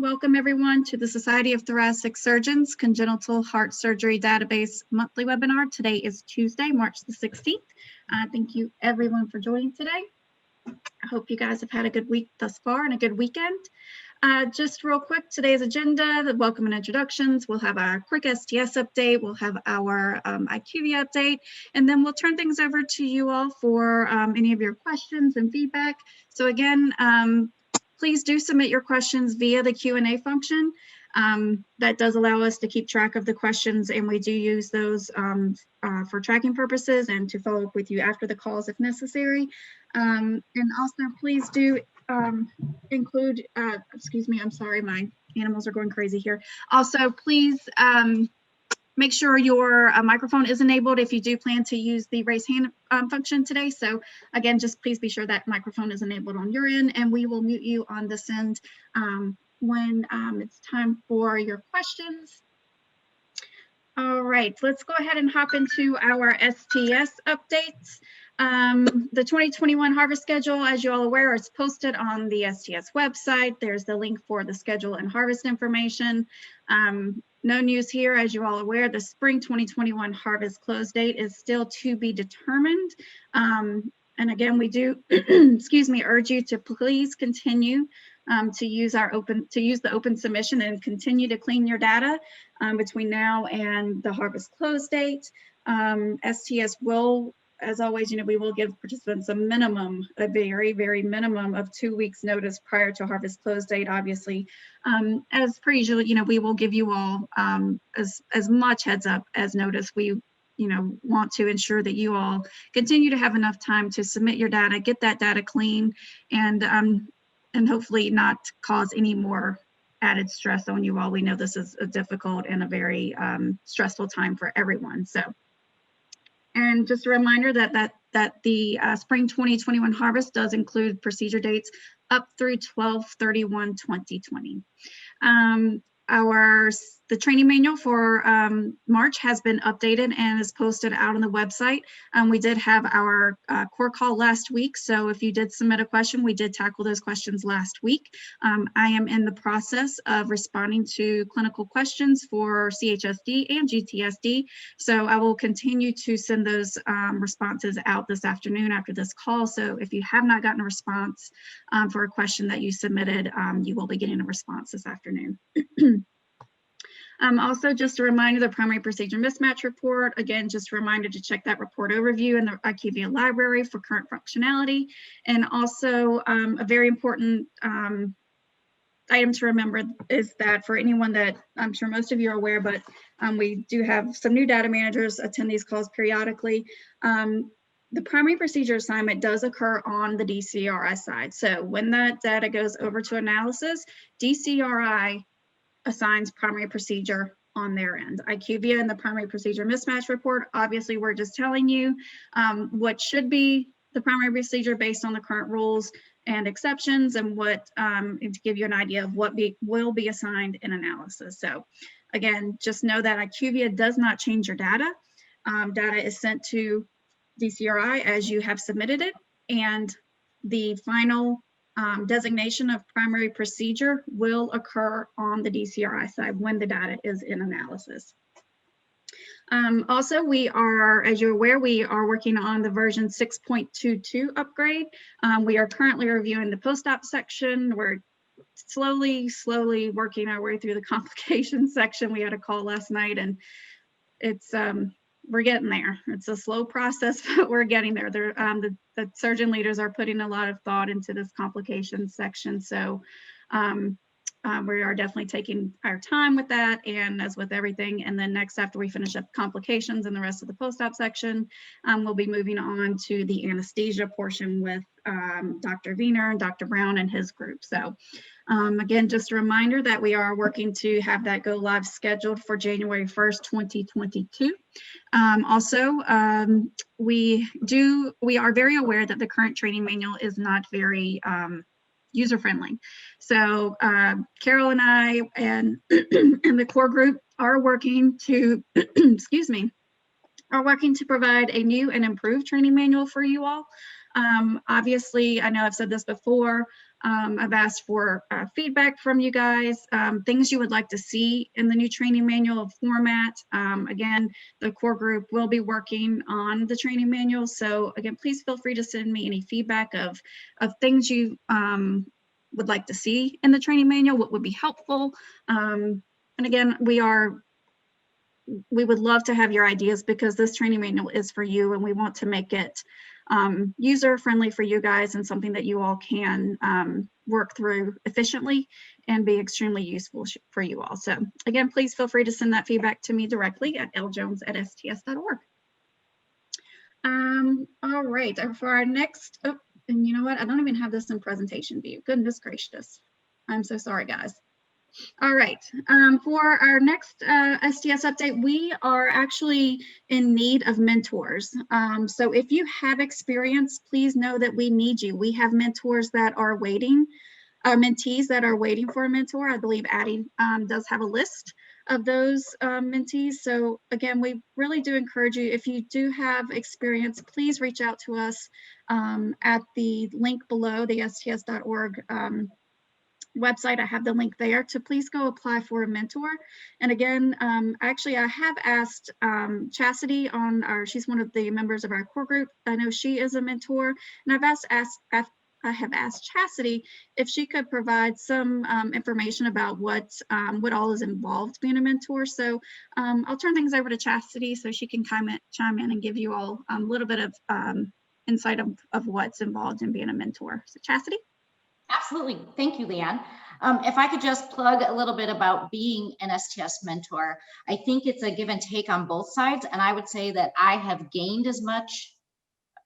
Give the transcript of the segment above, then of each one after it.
Welcome everyone to the Society of Thoracic Surgeons Congenital Heart Surgery Database monthly webinar. Today is Tuesday, March the 16th. Thank you everyone for joining today. I hope you guys have had a good week thus far and a good weekend. Just real quick, today's agenda, the welcome and introductions. We'll have our quick STS update. We'll have our IQVIA update, and then we'll turn things over to you all for any of your questions and feedback. So again, please do submit your questions via the Q&A function. That does allow us to keep track of the questions, and we do use those for tracking purposes and to follow up with you after the calls if necessary. And also please do include, excuse me, I'm sorry, my animals are going crazy here. Also, please make sure your microphone is enabled if you do plan to use the raise hand function today. So again, just please be sure that microphone is enabled on your end, and we will mute you on this end when it's time for your questions. All right, let's go ahead and hop into our STS updates. The 2021 harvest schedule, as you're all aware, is posted on the STS website. There's the link for the schedule and harvest information. No news here, as you're all aware, the spring 2021 harvest close date is still to be determined. And again, we do, excuse me, urge you to please continue to use the open submission and continue to clean your data between now and the harvest close date. STS will, as always, we will give participants a very, very minimum of 2 weeks notice prior to harvest close date. Obviously, as per usual, we will give you all as much heads up as notice. We want to ensure that you all continue to have enough time to submit your data, get that data clean, and hopefully not cause any more added stress on you all. We know this is a difficult and a very stressful time for everyone. So, and just a reminder that the spring 2021 harvest does include procedure dates up through 12/31/2020. The training manual for March has been updated and is posted out on the website. We did have our core call last week, so if you did submit a question, we did tackle those questions last week. I am in the process of responding to clinical questions for CHSD and GTSD, so I will continue to send those responses out this afternoon after this call. So if you have not gotten a response for a question that you submitted, you will be getting a response this afternoon. Also, just a reminder, the primary procedure mismatch report, again, just a reminder to check that report overview in the IQVIA library for current functionality. And also a very important item to remember is that for anyone that I'm sure most of you are aware, but we do have some new data managers attend these calls periodically. The primary procedure assignment does occur on the DCRI side. So when that data goes over to analysis, DCRI assigns primary procedure on their end. IQVIA and the primary procedure mismatch report, obviously we're just telling you what should be the primary procedure based on the current rules and exceptions, and what and to give you an idea of what will be assigned in analysis. So again, just know that IQVIA does not change your data. Data is sent to DCRI as you have submitted it, and the final designation of primary procedure will occur on the DCRI side when the data is in analysis. Also, we are, as you're aware, we are working on the version 6.22 upgrade. We are currently reviewing the post-op section. We're slowly working our way through the complications section. We had a call last night, and it's we're getting there. It's a slow process, but we're getting there. The surgeon leaders are putting a lot of thought into this complications section. So we are definitely taking our time with that, and as with everything. And then next, after we finish up complications and the rest of the post-op section, we'll be moving on to the anesthesia portion with Dr. Wiener and Dr. Brown and his group. So again, just a reminder that we are working to have that go live scheduled for January 1st, 2022. We are very aware that the current training manual is not very user-friendly. So Carol and I and the core group are working to, excuse me, are working to provide a new and improved training manual for you all. Obviously, I know I've said this before, I've asked for feedback from you guys, things you would like to see in the new training manual format. Again, the core group will be working on the training manual. So again, please feel free to send me any feedback of things you would like to see in the training manual, what would be helpful. And again, we would love to have your ideas, because this training manual is for you, and we want to make it user friendly for you guys, and something that you all can work through efficiently and be extremely useful for you all. So again, please feel free to send that feedback to me directly at ljones@sts.org. All right, for our next, oh, and you know what? I don't even have this in presentation view. Goodness gracious. I'm so sorry, guys. All right, for our next STS update, we are actually in need of mentors. So if you have experience, please know that we need you. We have mentors that are waiting, mentees that are waiting for a mentor. I believe Addie does have a list of those mentees. So again, we really do encourage you, if you do have experience, please reach out to us at the link below, the sts.org website. I have the link there to please go apply for a mentor. And again, actually, I have asked Chastity she's one of the members of our core group. I know she is a mentor, and I have asked Chastity if she could provide some information about what all is involved being a mentor. So I'll turn things over to Chastity so she can chime in and give you all a little bit of insight of what's involved in being a mentor. So Chastity? Absolutely. Thank you, Leanne. If I could just plug a little bit about being an STS mentor, I think it's a give and take on both sides. And I would say that I have gained as much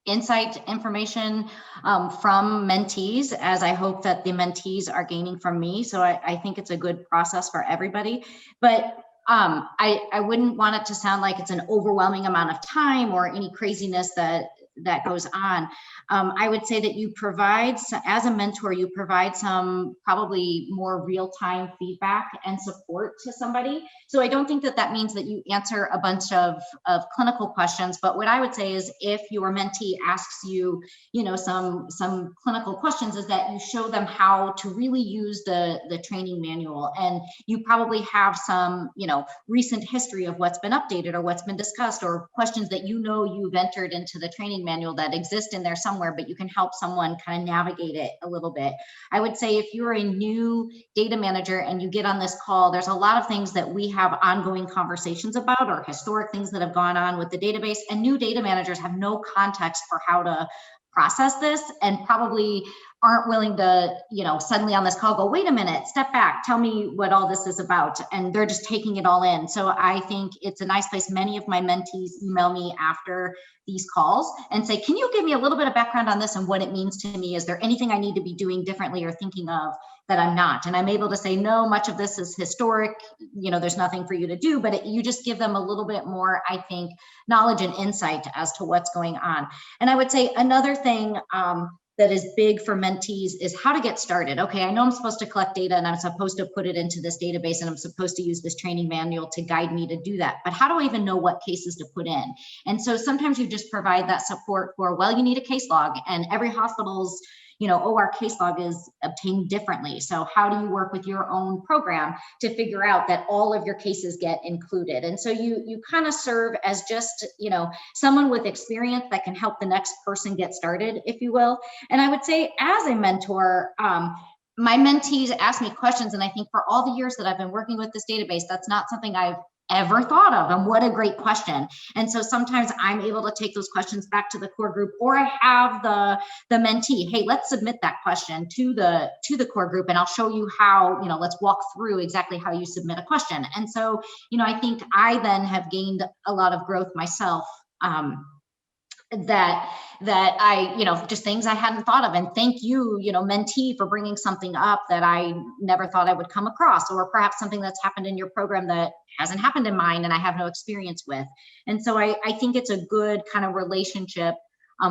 insight, information from mentees as I hope that the mentees are gaining from me. So I think it's a good process for everybody. But I wouldn't want it to sound like it's an overwhelming amount of time or any craziness that goes on. I would say that you provide, as a mentor, you provide some probably more real-time feedback and support to somebody. So I don't think that means that you answer a bunch of clinical questions, but what I would say is if your mentee asks you, some clinical questions, is that you show them how to really use the training manual, and you probably have some, recent history of what's been updated or what's been discussed, or questions that you've entered into the training manual that exist in there somewhere, but you can help someone kind of navigate it a little bit. I would say if you're a new data manager and you get on this call, there's a lot of things that we have ongoing conversations about, or historic things that have gone on with the database, and new data managers have no context for how to process this, and probably aren't willing to, suddenly on this call go, wait a minute, step back, tell me what all this is about. And they're just taking it all in. So I think it's a nice place. Many of my mentees email me after these calls and say, can you give me a little bit of background on this and what it means to me? Is there anything I need to be doing differently or thinking of that I'm not? And I'm able to say, no, much of this is historic. There's nothing for you to do, but you just give them a little bit more, I think, knowledge and insight as to what's going on. And I would say another thing that is big for mentees is how to get started. Okay, I know I'm supposed to collect data and I'm supposed to put it into this database and I'm supposed to use this training manual to guide me to do that. But how do I even know what cases to put in? And so sometimes you just provide that support for, well, you need a case log, and every hospital's OR case log is obtained differently. So how do you work with your own program to figure out that all of your cases get included? And so you kind of serve as just, someone with experience that can help the next person get started, if you will. And I would say as a mentor, my mentees ask me questions, and I think for all the years that I've been working with this database, that's not something I've ever thought of. And what a great question. And so sometimes I'm able to take those questions back to the core group, or I have the mentee, hey, let's submit that question to the core group, and I'll show you how, let's walk through exactly how you submit a question. And so, I think I then have gained a lot of growth myself, that I, just things I hadn't thought of. And thank you, mentee, for bringing something up that I never thought I would come across, or perhaps something that's happened in your program that hasn't happened in mine and I have no experience with. And so I think it's a good kind of relationship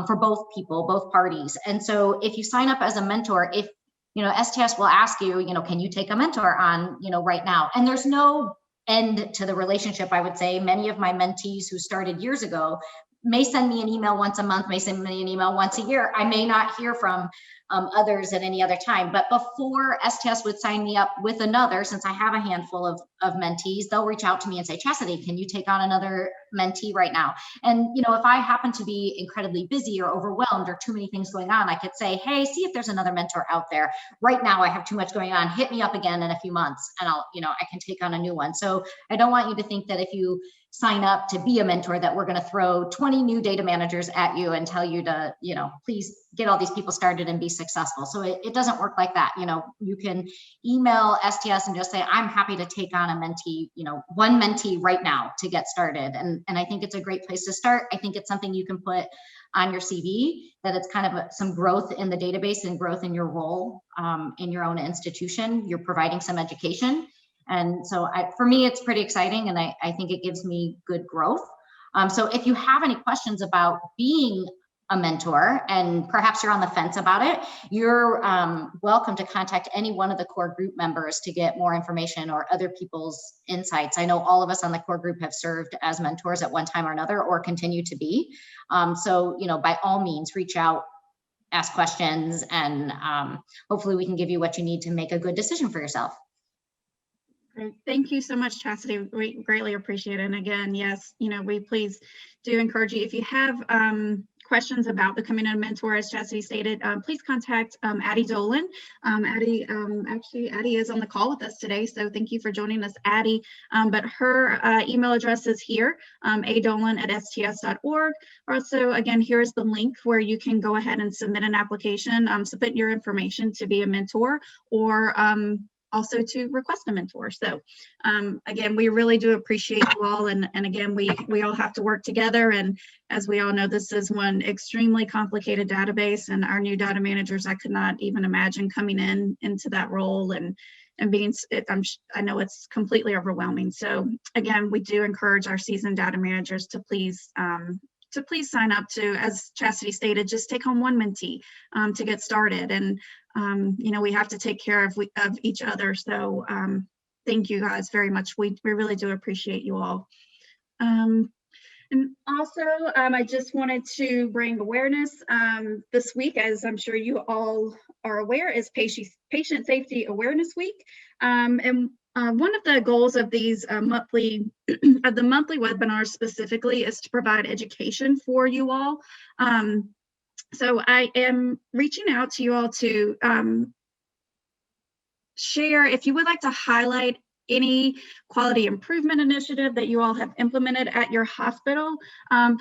for both people, both parties. And so if you sign up as a mentor, if, STS will ask you, can you take a mentor on, right now? And there's no end to the relationship. I would say many of my mentees who started years ago, may send me an email once a month, may send me an email once a year. I may not hear from others at any other time. But before STS would sign me up with another, since I have a handful of mentees, they'll reach out to me and say, Chastity, can you take on another mentee right now? And, you know, if I happen to be incredibly busy or overwhelmed or too many things going on, I could say, hey, see if there's another mentor out there. Right now, I have too much going on. Hit me up again in a few months and I'll, you know, I can take on a new one. So I don't want you to think that if you sign up to be a mentor that we're going to throw 20 new data managers at you and tell you to, you know, please get all these people started and be successful. So it doesn't work like that. You know, you can email STS and just say, I'm happy to take on a mentee, you know, one mentee right now to get started. And I think it's a great place to start. I think it's something you can put on your CV, that it's kind of some growth in the database and growth in your role in your own institution. You're providing some education. And so for me, it's pretty exciting. And I think it gives me good growth. So if you have any questions about being a mentor and perhaps you're on the fence about it, you're welcome to contact any one of the core group members to get more information or other people's insights. I know all of us on the core group have served as mentors at one time or another or continue to be. So, you know, by all means, reach out, ask questions, and hopefully we can give you what you need to make a good decision for yourself. Great. Thank you so much, Chastity. We greatly appreciate it. And again, yes, you know, we please do encourage you. If you have questions about becoming a mentor, as Chastity stated, please contact Addie Dolan. Actually, Addie is on the call with us today, so thank you for joining us, Addie. But her email address is here, adolan@sts.org. Also, again, here's the link where you can go ahead and submit an application, submit your information to be a mentor, or also to request a mentor. So again, we really do appreciate you all. And again, we all have to work together. And as we all know, this is one extremely complicated database, and our new data managers, I could not even imagine coming into that role and being, I know it's completely overwhelming. So again, we do encourage our seasoned data managers to please sign up to, as Chastity stated, just take on one mentee to get started. And you know, we have to take care of each other. So thank you guys very much. We really do appreciate you all. And also, I just wanted to bring awareness this week, as I'm sure you all are aware, is Patient Safety Awareness Week. And one of the goals of these monthly webinars specifically is to provide education for you all. So I am reaching out to you all to share, if you would like to highlight any quality improvement initiative that you all have implemented at your hospital,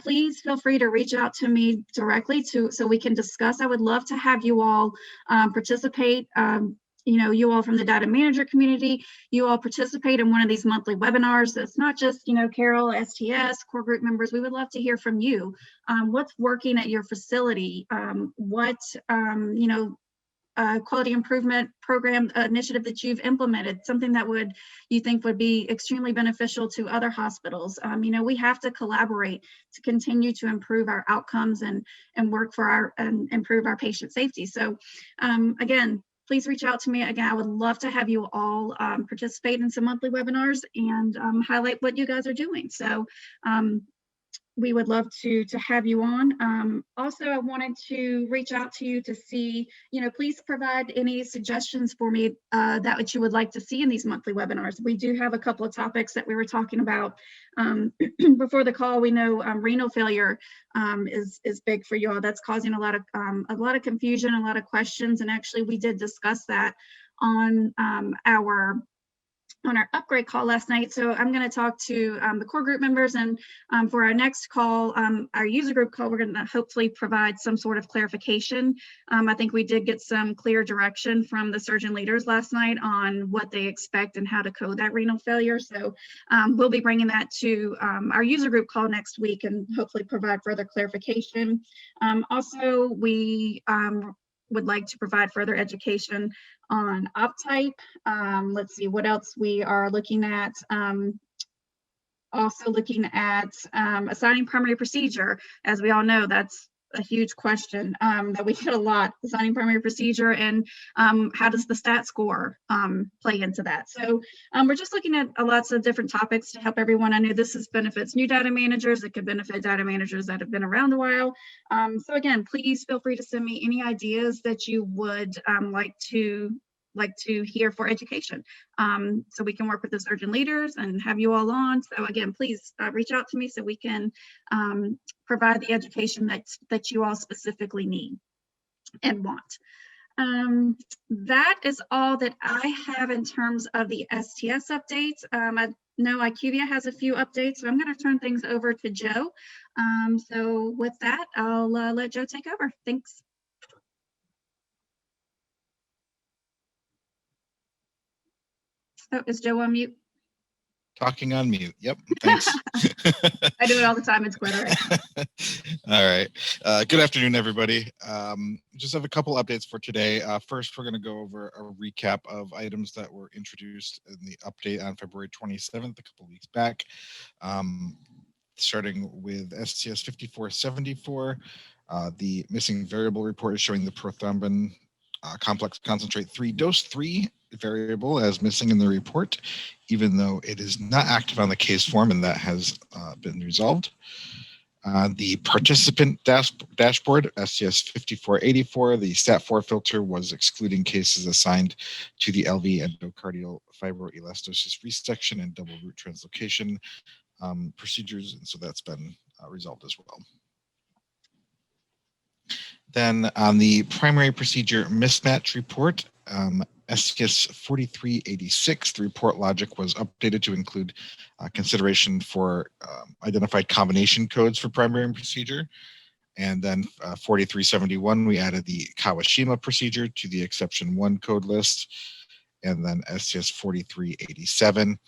please feel free to reach out to me directly so we can discuss. I would love to have you all participate. You know, you all from the data manager community, you all participate in one of these monthly webinars. It's not just, you know, Carol, STS, core group members. We would love to hear from you. What's working at your facility? What, you know, quality improvement program initiative that you've implemented, something that you think would be extremely beneficial to other hospitals. You know, we have to collaborate to continue to improve our outcomes and work for and improve our patient safety. So again, please reach out to me. Again, I would love to have you all participate in some monthly webinars and highlight what you guys are doing. So we would love to have you on. Also, I wanted to reach out to you to see, you know, please provide any suggestions for me that you would like to see in these monthly webinars. We do have a couple of topics that we were talking about before the call. We know renal failure is big for you all. That's causing a lot of confusion, a lot of questions, and actually we did discuss that on our upgrade call last night. So I'm going to talk to the core group members, and for our next call, our user group call, we're going to hopefully provide some sort of clarification. I think we did get some clear direction from the surgeon leaders last night on what they expect and how to code that renal failure. So we'll be bringing that to our user group call next week and hopefully provide further clarification. Also, we would like to provide further education on OpType. Let's see what else we are looking at. Also looking at assigning primary procedure. As we all know, that's a huge question that we get a lot, designing primary procedure, and how does the stat score play into that? So we're just looking at lots of different topics to help everyone. I know this benefits new data managers. It could benefit data managers that have been around a while. So again, please feel free to send me any ideas that you would like to hear for education, so we can work with the surgeon leaders and have you all on. So again, please reach out to me so we can provide the education that you all specifically need and want. That is all that I have in terms of the STS updates. I know IQVIA has a few updates, so I'm going to turn things over to Joe. So with that, I'll let Joe take over. Thanks. Oh, is Joe on mute? Talking on mute. Yep. Thanks. I do it all the time. It's quite all right. All right. Good afternoon, everybody. Just have a couple updates for today. First, we're going to go over a recap of items that were introduced in the update on February 27th, a couple weeks back. Starting with STS 5474, the missing variable report is showing the prothrombin complex concentrate 3 dose 3 variable as missing in the report, even though it is not active on the case form, and that has been resolved. The participant dashboard, STS 5484, the STAT4 filter was excluding cases assigned to the LV endocardial fibroelastosis resection and double root translocation procedures, and so that's been resolved as well. Then on the primary procedure mismatch report, STS 4386, the report logic was updated to include consideration for identified combination codes for primary procedure. And then 4371, we added the Kawashima procedure to the exception 1 code list. And then STS 4387,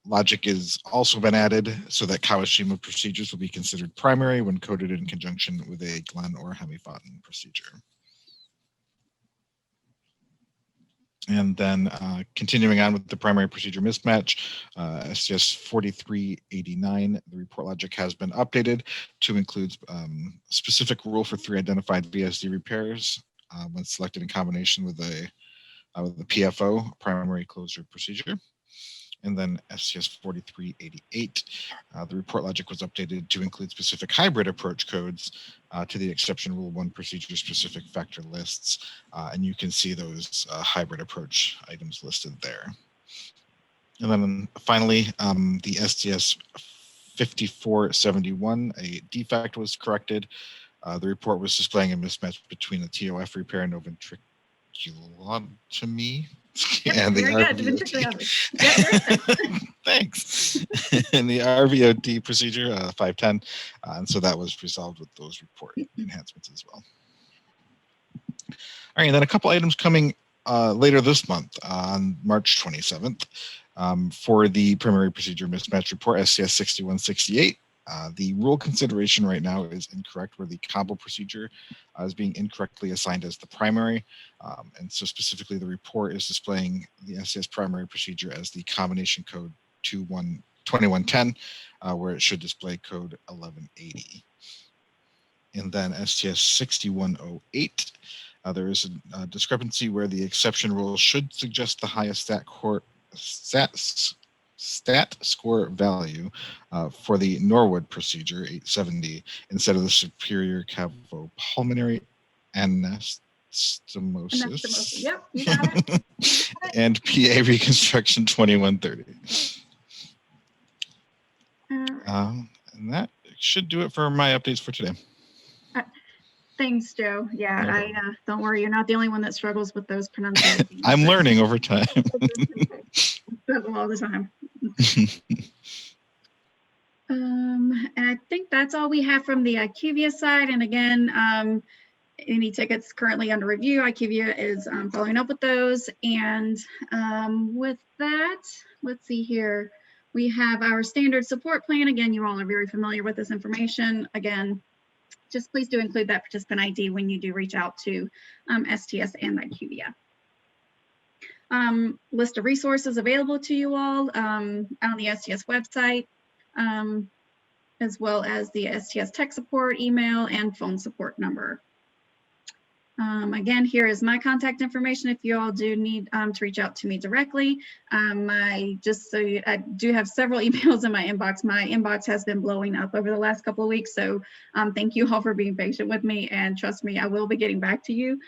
logic has also been added so that Kawashima procedures will be considered primary when coded in conjunction with a Glenn or Hemifauten procedure. And then continuing on with the primary procedure mismatch, STS 4389, the report logic has been updated to include specific rule for 3 identified VSD repairs when selected in combination with the PFO, primary closure procedure. And then STS 4388, the report logic was updated to include specific hybrid approach codes to the exception rule 1 procedure specific factor lists. And you can see those hybrid approach items listed there. And then finally, the STS 5471, a defect was corrected. The report was displaying a mismatch between the TOF repair and no ventriculotomy. Yep, and the RVOT. Yep, thanks. And the RVOT procedure 510, and so that was resolved with those report enhancements as well. All right, and then a couple items coming later this month on March 27th for the primary procedure mismatch report STS 6168. The rule consideration right now is incorrect, where the combo procedure is being incorrectly assigned as the primary. And so specifically the report is displaying the STS primary procedure as the combination code 2110, where it should display code 1180. And then STS 6108, there is a discrepancy where the exception rule should suggest the highest stat score value for the Norwood procedure 870 instead of the superior cavopulmonary anastomosis. Yep, you got it. And PA reconstruction 2130. And that should do it for my updates for today. Thanks, Joe. Yeah, No don't worry, you're not the only one that struggles with those pronunciations. I'm learning over time. Struggle all the time. And I think that's all we have from the IQVIA side. And again, any tickets currently under review, IQVIA is following up with those. And with that, let's see here. We have our standard support plan. Again, you all are very familiar with this information. Again, just please do include that participant ID when you do reach out to STS and IQVIA. List of resources available to you all on the STS website. as well as the STS tech support email and phone support number. Again, here is my contact information if you all do need to reach out to me directly. I do have several emails in my inbox. My inbox has been blowing up over the last couple of weeks. So thank you all for being patient with me, and trust me, I will be getting back to you.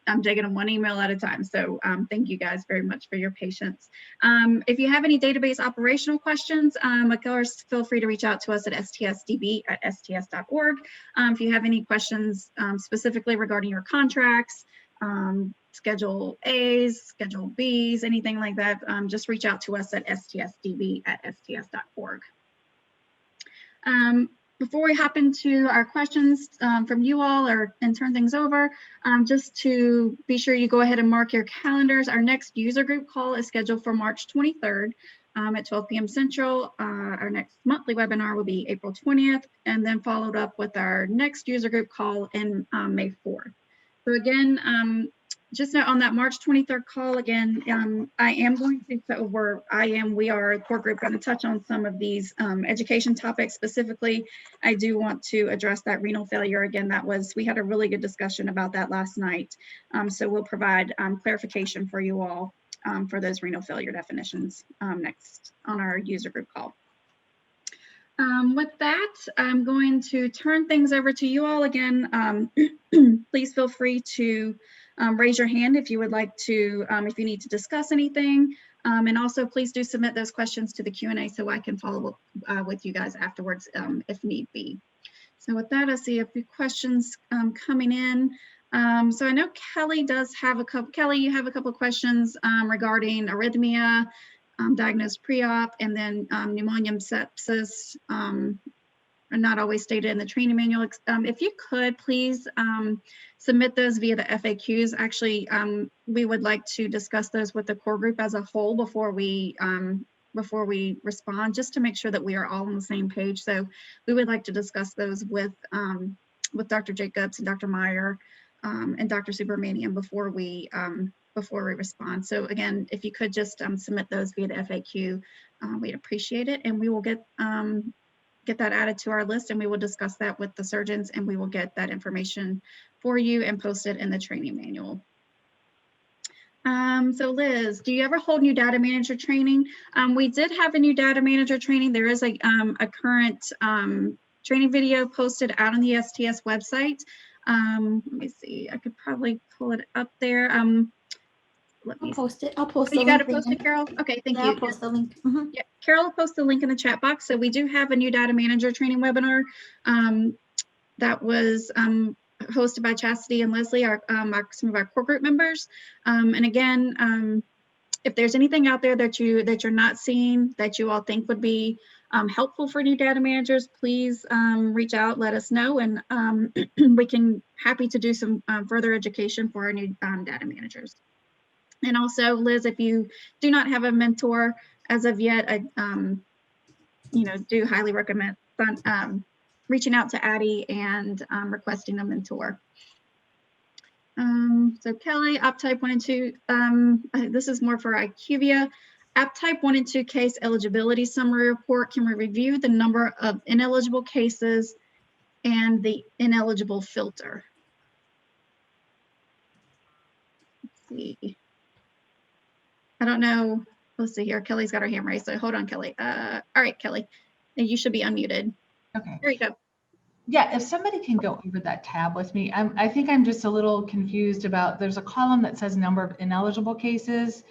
I'm taking them one email at a time. So thank you guys very much for your patience. If you have any database operational questions, of course, feel free to reach out to us at stsdb@sts.org. If you have any questions specifically regarding your contracts, Schedule A's, Schedule B's, anything like that, just reach out to us at stsdb@sts.org. Before we hop into our questions from you all and turn things over, just to be sure you go ahead and mark your calendars. Our next user group call is scheduled for March 23rd at 12 p.m. Central. Our next monthly webinar will be April 20th, and then followed up with our next user group call in May 4th. So again, just on that March 23rd call, again, we are a core group, going to touch on some of these education topics specifically. I do want to address that renal failure. Again, we had a really good discussion about that last night. So we'll provide clarification for you all for those renal failure definitions next on our user group call. With that, I'm going to turn things over to you all again. Please feel free to raise your hand if you would like to, if you need to discuss anything. And also please do submit those questions to the Q&A so I can follow up with you guys afterwards if need be. So with that, I see a few questions coming in. So I know Kelly does have a couple. Kelly, you have a couple of questions regarding arrhythmia, diagnosed pre-op, and then pneumonia, sepsis, are not always stated in the training manual. If you could please submit those via the FAQs. Actually, we would like to discuss those with the core group as a whole before we respond, just to make sure that we are all on the same page. So we would like to discuss those with Dr. Jacobs and Dr. Meyer and Dr. Subramanian before we respond. So again, if you could just submit those via the FAQ, we'd appreciate it, and we will get that added to our list, and we will discuss that with the surgeons, and we will get that information for you and post it in the training manual. So Liz, do you ever hold new data manager training? We did have a new data manager training. There is a current training video posted out on the STS website. Let me see, I could probably pull it up there. I'll post it. I'll post it. You got to post it, Carol? Okay, thank you. I'll post the link. Yeah, Carol will post the link in the chat box. So we do have a new data manager training webinar that was hosted by Chastity and Leslie, some of our core group members. And again, if there's anything out there that you're not seeing that you all think would be helpful for new data managers, please reach out, let us know, and we can happy to do some further education for our new data managers. And also, Liz, if you do not have a mentor as of yet, I do highly recommend reaching out to Addie and requesting a mentor. So Kelly, op type 1 and 2, this is more for IQVIA. App type 1 and 2 case eligibility summary report. Can we review the number of ineligible cases and the ineligible filter? Let's see. I don't know. Let's see here. Kelly's got her hand raised. So hold on, Kelly. All right, Kelly, you should be unmuted. Okay. There you go. Yeah, if somebody can go over that tab with me, I think I'm just a little confused about, there's a column that says number of ineligible cases.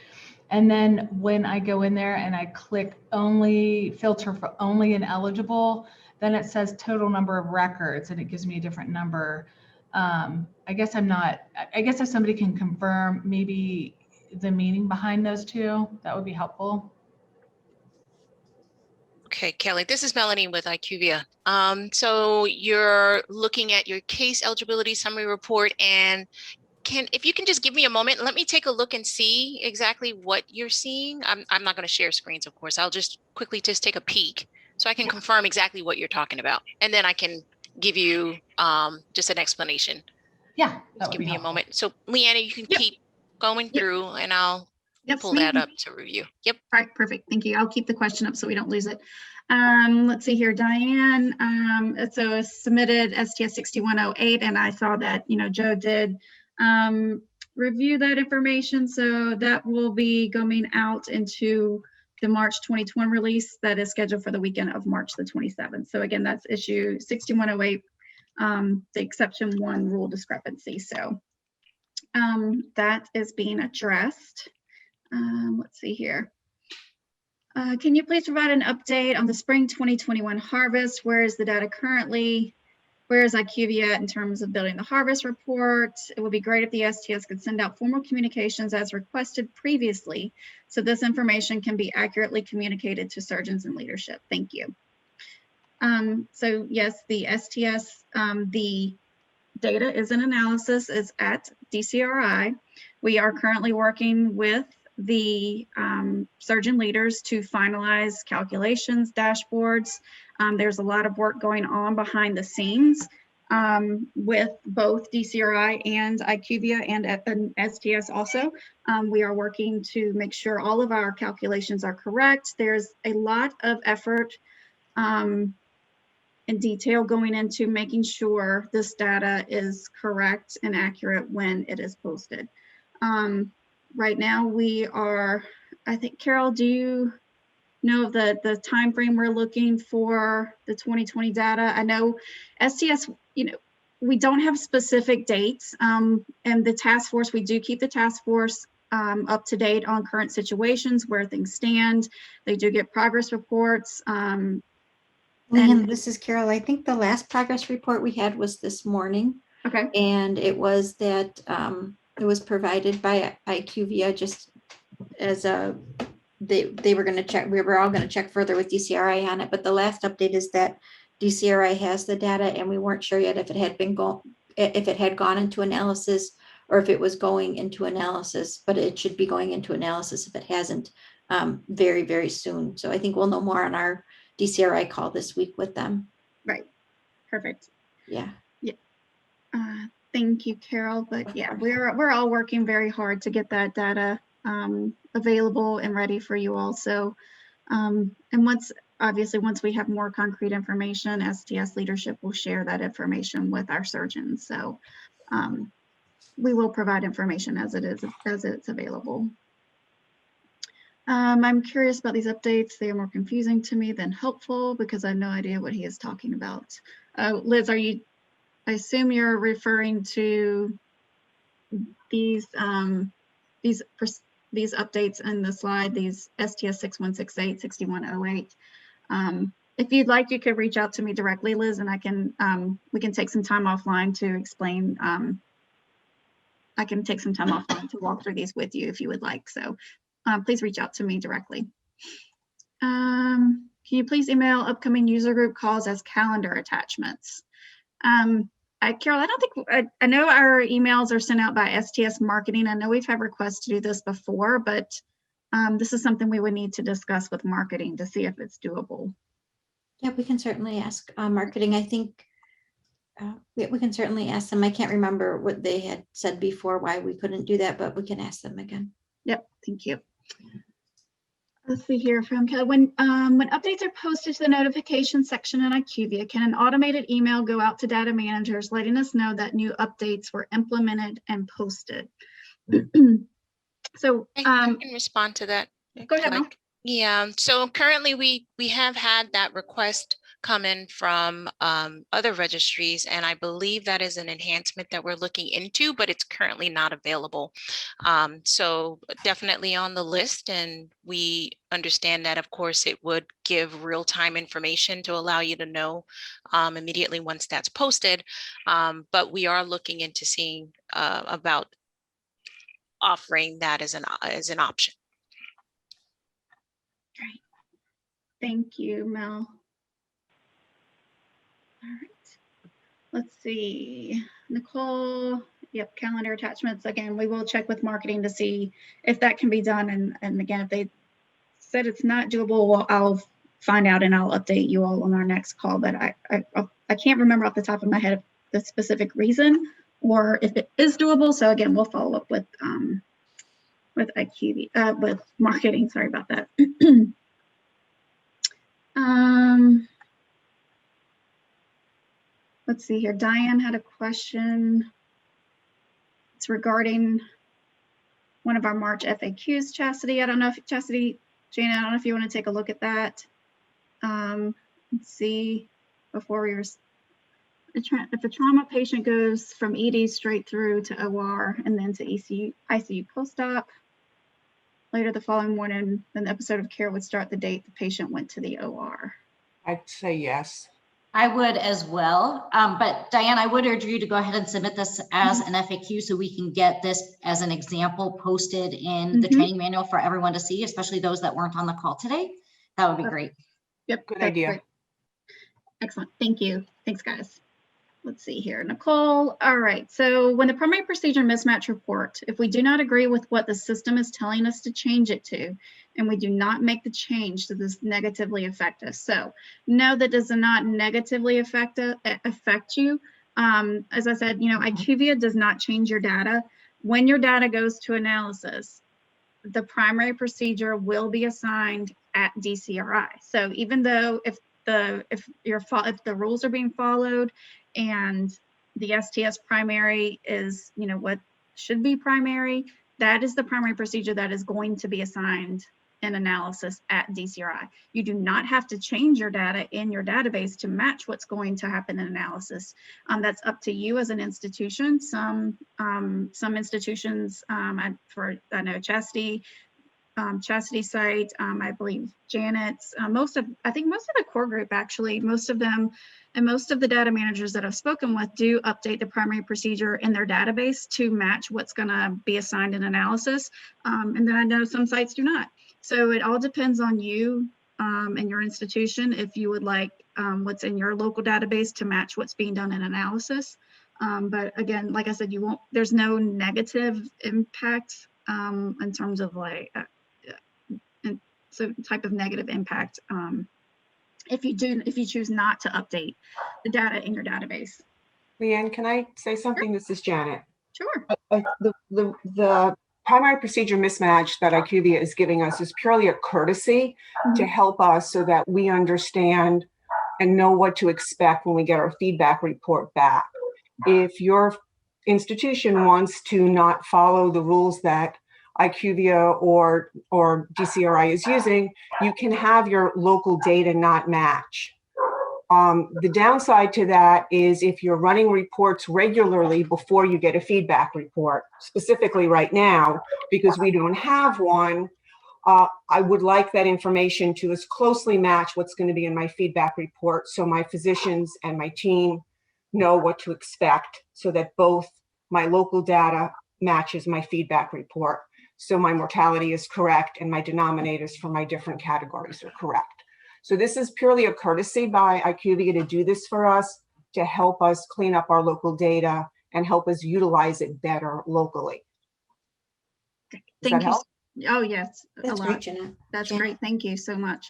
And then when I go in there and I click only filter for only ineligible, then it says total number of records and it gives me a different number. I guess if somebody can confirm maybe the meaning behind those two, that would be helpful. Okay, Kelly, this is Melanie with IQVIA. So you're looking at your case eligibility summary report, and if you can just give me a moment, let me take a look and see exactly what you're seeing. I'm not going to share screens, of course. I'll just quickly take a peek so I can confirm exactly what you're talking about, and then I can give you just an explanation. Yeah, just give me a moment. So Leanna, you can keep going through, and I'll Yes, pull that ma'am. up to review. Yep. All right, perfect. Thank you. I'll keep the question up so we don't lose it. Let's see here, Diane. So it's submitted STS 6108, and I saw that, Joe did review that information. So that will be going out into the March 2020 release that is scheduled for the weekend of March the 27th. So again, that's issue 6108, the exception 1 rule discrepancy. So that is being addressed. Let's see here. Can you please provide an update on the spring 2021 harvest? Where is the data currently? Where is IQVIA in terms of building the harvest report? It would be great if the STS could send out formal communications as requested previously, so this information can be accurately communicated to surgeons and leadership. Thank you. So yes, the STS, the data is in analysis, is at DCRI. We are currently working with the surgeon leaders to finalize calculations, dashboards. There's a lot of work going on behind the scenes with both DCRI and IQVIA and STS also. We are working to make sure all of our calculations are correct. There's a lot of effort and detail going into making sure this data is correct and accurate when it is posted. Right now we are, I think, Carol, do you know the time frame we're looking for the 2020 data? I know STS, we don't have specific dates, and the task force, we do keep the task force up to date on current situations, where things stand. They do get progress reports. Liam, this is Carol. I think the last progress report we had was this morning. Okay. And it was that it was provided by IQVIA just as they were going to check. We were all going to check further with DCRI on it. But the last update is that DCRI has the data, and we weren't sure yet if it had been if it had gone into analysis or if it was going into analysis. But it should be going into analysis if it hasn't very, very soon. So I think we'll know more on our DCRI call this week with them. Right. Perfect. Yeah. Yeah. Thank you, Carol. But yeah, we're all working very hard to get that data available and ready for you all. So, and once we have more concrete information, STS leadership will share that information with our surgeons. So we will provide information as it's available. I'm curious about these updates. They are more confusing to me than helpful because I have no idea what he is talking about. Liz, I assume you're referring to these updates in the slide, these STS 6168, 6108. If you'd like, you could reach out to me directly, Liz, and we can take some time offline to explain. I can take some time offline to walk through these with you if you would like. So please reach out to me directly. Can you please email upcoming user group calls as calendar attachments? Carol, I know our emails are sent out by STS marketing. I know we've had requests to do this before, but this is something we would need to discuss with marketing to see if it's doable. Yeah, we can certainly ask marketing. I think we can certainly ask them. I can't remember what they had said before, why we couldn't do that, but we can ask them again. Yep, thank you. Let's see here from when updates are posted to the notification section in IQVIA, can an automated email go out to data managers letting us know that new updates were implemented and posted? So I can respond to that. Go ahead, Mel. Yeah, so currently we have had that request come in from other registries, and I believe that is an enhancement that we're looking into, but it's currently not available. So definitely on the list, and we understand that, of course, it would give real-time information to allow you to know immediately once that's posted, but we are looking into seeing about offering that as an option. Great. Thank you, Mel. All right. Let's see. Nicole, yep, calendar attachments. Again, we will check with marketing to see if that can be done. And again, if they said it's not doable, well, I'll find out and I'll update you all on our next call. But I can't remember off the top of my head the specific reason or if it is doable. So again, we'll follow up with with IQVIA, with marketing. Sorry about that. Let's see here. Diane had a question. It's regarding one of our March FAQs, Chastity. I don't know if Chastity, Jana, I don't know if you want to take a look at that. Let's see, before we were, if a trauma patient goes from ED straight through to OR and then to ICU post-op, later the following morning, then the episode of care would start the date the patient went to the OR. I'd say yes. I would as well. But Diane, I would urge you to go ahead and submit this as an FAQ so we can get this as an example posted in the training manual for everyone to see, especially those that weren't on the call today. That would be great. Yep. Good that's idea. great. Excellent. Thank you. Thanks, guys. Let's see here, Nicole. All right. So when the primary procedure mismatch report, if we do not agree with what the system is telling us to change it to, and we do not make the change, does this negatively affect us? So no, that does not negatively affect you. As I said, IQVIA does not change your data. When your data goes to analysis, the primary procedure will be assigned at DCRI. So even though if the rules are being followed and the STS primary is, what should be primary, that is the primary procedure that is going to be assigned in analysis at DCRI. You do not have to change your data in your database to match what's going to happen in analysis. That's up to you as an institution. Some institutions, I know Chastity site, I believe Janet's, I think most of the core group, actually, most of them and most of the data managers that I've spoken with do update the primary procedure in their database to match what's going to be assigned in analysis. And then I know some sites do not. So it all depends on you and your institution if you would like what's in your local database to match what's being done in analysis. But again, like I said, there's no negative impact in terms of so type of negative impact if you choose not to update the data in your database. Leanne, can I say something? This is Janet. Sure. The primary procedure mismatch that IQVIA is giving us is purely a courtesy to help us so that we understand and know what to expect when we get our feedback report back. If your institution wants to not follow the rules that IQVIA or DCRI is using, you can have your local data not match. The downside to that is if you're running reports regularly before you get a feedback report, specifically right now, because we don't have one, I would like that information to as closely match what's going to be in my feedback report so my physicians and my team know what to expect so that both my local data matches my feedback report. So my mortality is correct and my denominators for my different categories are correct. So this is purely a courtesy by IQVIA to do this for us, to help us clean up our local data and help us utilize it better locally. Does that help? Oh, yes. That's great, Jeanette. That's Janet. great. Thank you so much.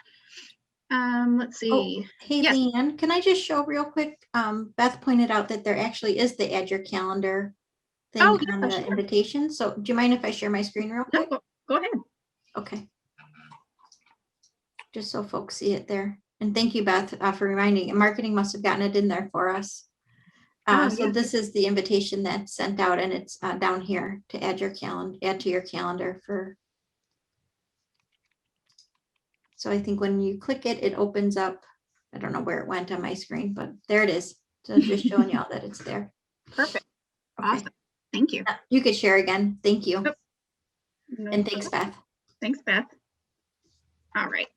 Let's see. Hey, Yes. Leanne, can I just show real quick? Beth pointed out that there actually is the add your calendar thing Oh, on yeah, the sure. invitation. So do you mind if I share my screen real No, quick? go ahead. Okay. Just so folks see it there. And thank you, Beth, for reminding. Marketing must have gotten it in there for us. So yeah. this is the invitation that's sent out, and it's down here to add to your calendar for. So I think when you click it, it opens up. I don't know where it went on my screen, but there it is. So just showing y'all that it's there. Perfect. Okay. Awesome. Thank you. You could share again. Thank you. Yep. No And thanks, problem. Beth. Thanks, Beth. All right.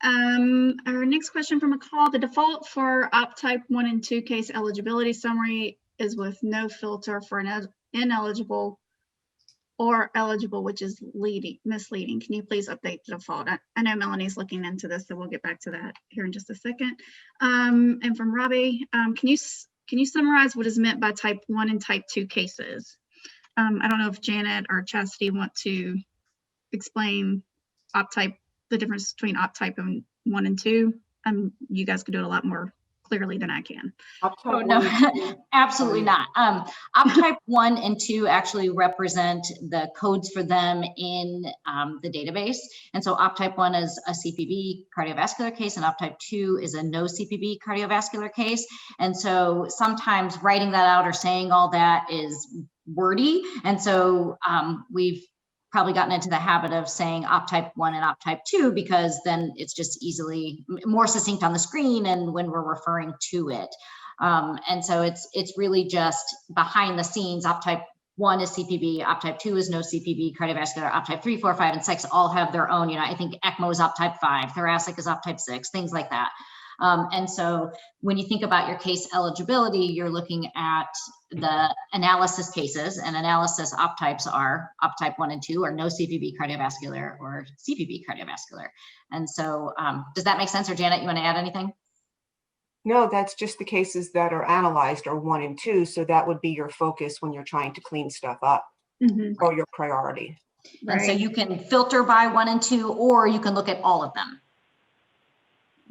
Our next question from a call. The default for op type 1 and 2 case eligibility summary is with no filter for an ineligible or eligible, which is misleading. Can you please update the default? I know Melanie's looking into this, so we'll get back to that here in just a second. And from Robbie, can you summarize what is meant by type 1 and type 2 cases? I don't know if Janet or Chastity want to explain op type, the difference between op type and 1 and 2. You guys could do it a lot more clearly than I can. Oh, Uptype no, 1 and 2. absolutely not. Optype 1 and 2 actually represent the codes for them in the database. And so Optype 1 is a CPB cardiovascular case, and Optype 2 is a no CPB cardiovascular case. And so sometimes writing that out or saying all that is wordy. And so we've probably gotten into the habit of saying Optype 1 and Optype 2 because then it's just easily more succinct on the screen and when we're referring to it. And so it's really just behind the scenes. Optype 1 is CPB, Optype 2 is no CPB cardiovascular, Optype 3, 4, 5, and 6 all have their own, I think ECMO is Optype 5, thoracic is Optype 6, things like that. And so when you think about your case eligibility, you're looking at the analysis cases, and analysis optypes are Optype 1 and 2 or no CPB cardiovascular or CPB cardiovascular. And so does that make sense? Or Janet, you want to add anything? No, that's just the cases that are analyzed are 1 and 2. So that would be your focus when you're trying to clean stuff up, or your priority. And so you can filter by 1 and 2, or you can look at all of them.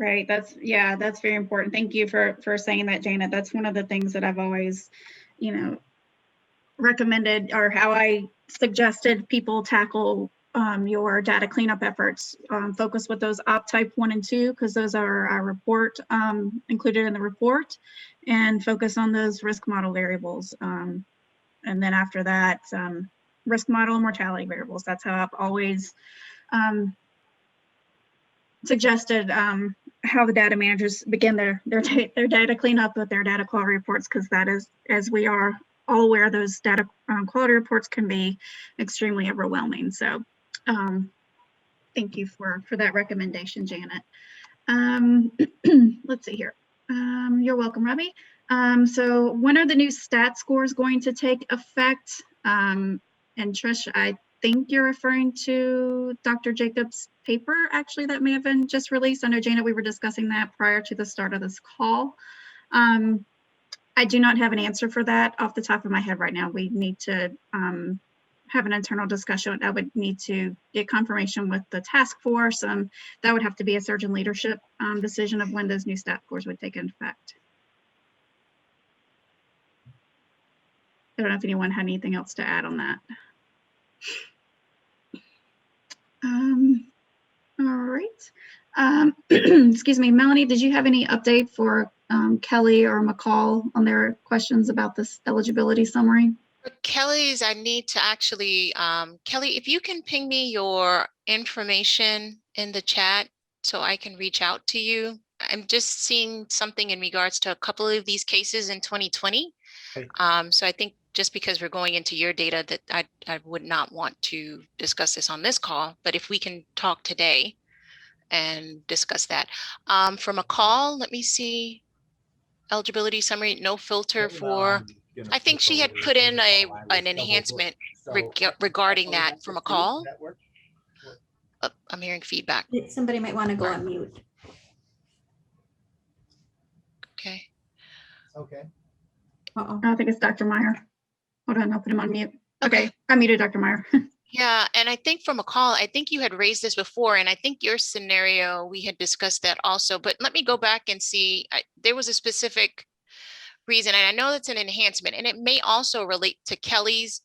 Right. That's very important. Thank you for saying that, Janet. That's one of the things that I've always, recommended, or how I suggested people tackle your data cleanup efforts. Focus with those Optype 1 and 2, because those are our report, included in the report, and focus on those risk model variables. And then after that, risk model and mortality variables. That's how I've always suggested how the data managers begin their data cleanup with their data quality reports, because that is, as we are all aware, those data quality reports can be extremely overwhelming. So thank you for that recommendation, Janet. Let's see here. You're welcome, Robbie. So when are the new stat scores going to take effect? And Trish, I think you're referring to Dr. Jacobs' paper, actually, that may have been just released. I know, Janet, we were discussing that prior to the start of this call. I do not have an answer for that off the top of my head right now. We need to have an internal discussion. I would need to get confirmation with the task force. That would have to be a surgeon leadership decision of when those new stat scores would take effect. I don't know if anyone had anything else to add on that. All right. Excuse me, Melanie, did you have any update for Kelly or McCall on their questions about this eligibility summary? For Kelly's, I need to actually, Kelly, if you can ping me your information in the chat so I can reach out to you. I'm just seeing something in regards to a couple of these cases in 2020. Okay. So I think just because we're going into your data that I would not want to discuss this on this call, but if we can talk today and discuss that. From a call, let me see, eligibility summary, no filter for, I think she had put in an enhancement regarding that from a call. I'm hearing feedback. Somebody might want to go on mute. Okay. Okay. I think it's Dr. Meyer. Hold on, I'll put him on mute. Okay, I muted Dr. Meyer. Yeah, and I think from a call, I think you had raised this before, and I think your scenario, we had discussed that also, but let me go back and see, there was a specific reason, and I know that's an enhancement, and it may also relate to Kelly's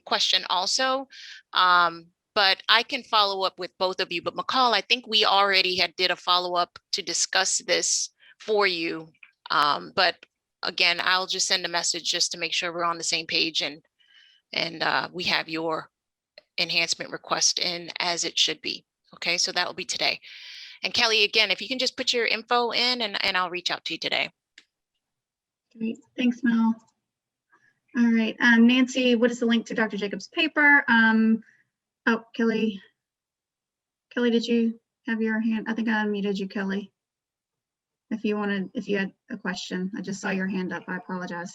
question also, but I can follow up with both of you. But McCall, I think we already did a follow-up to discuss this for you, but again, I'll just send a message just to make sure we're on the same page and we have your enhancement request in as it should be. Okay, so that will be today. And Kelly, again, if you can just put your info in and I'll reach out to you today. Great, thanks, Mel. All right, Nancy, what is the link to Dr. Jacobs' paper? Oh, Kelly, did you have your hand? I think I unmuted you, Kelly. If you had a question, I just saw your hand up. I apologize.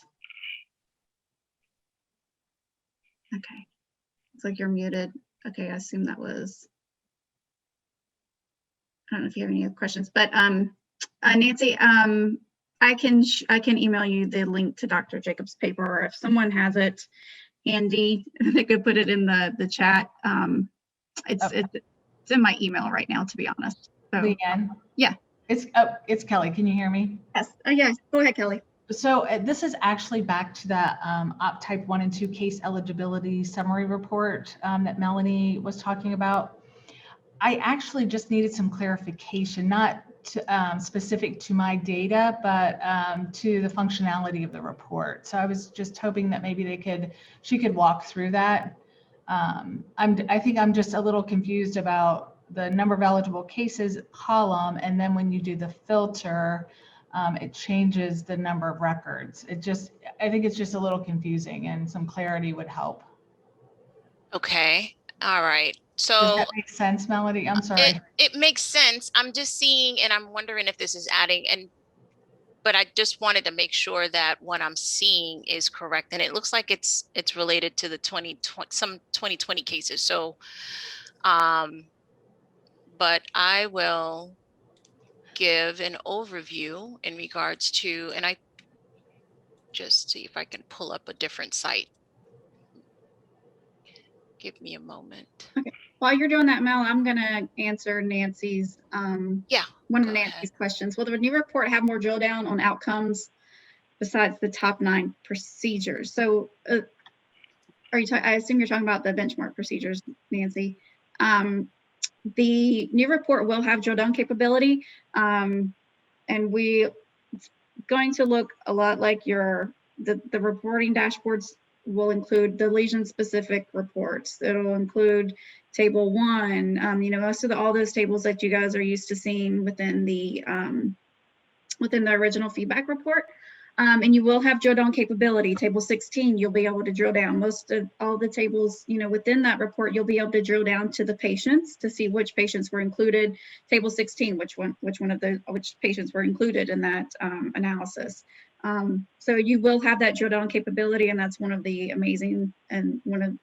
Okay, it's like you're muted. Okay, I assume that was, I don't know if you have any other questions, but Nancy, I can email you the link to Dr. Jacobs' paper, or if someone has it handy, they could put it in the chat. It's in my email right now, to be honest. So, Leanne? yeah. It's Kelly. Can you hear me? Yes. Yes. Go ahead, Kelly. So this is actually back to that OP type 1 and 2 case eligibility summary report that Melanie was talking about. I actually just needed some clarification, not to, specific to my data, but to the functionality of the report. So I was just hoping that maybe she could walk through that. I think I'm just a little confused about the number of eligible cases column, and then when you do the filter, it changes the number of records. I think it's just a little confusing, and some clarity would help. Okay. All right. Does So that make sense, Melody? I'm sorry. it makes sense. I'm just seeing, and I'm wondering if this is adding, but I just wanted to make sure that what I'm seeing is correct. And it looks like it's related to the 2020 cases. So, but I will give an overview in regards to, and I just see if I can pull up a different site. Give me a moment. Okay. While you're doing that, Mel, I'm going to answer Nancy's, Yeah. one of go Nancy's ahead. questions. Will the new report have more drill down on outcomes besides the top 9 procedures? So I assume you're talking about the benchmark procedures, Nancy. The new report will have drill down capability. And it's going to look a lot like the reporting dashboards will include the lesion specific reports. It'll include table 1, most of all those tables that you guys are used to seeing within the original feedback report. And you will have drill down capability. Table 16, you'll be able to drill down. Most of all the tables, within that report, you'll be able to drill down to the patients to see which patients were included. Table 16, which patients were included in that analysis. So you will have that drill down capability, and that's one of the amazing and one of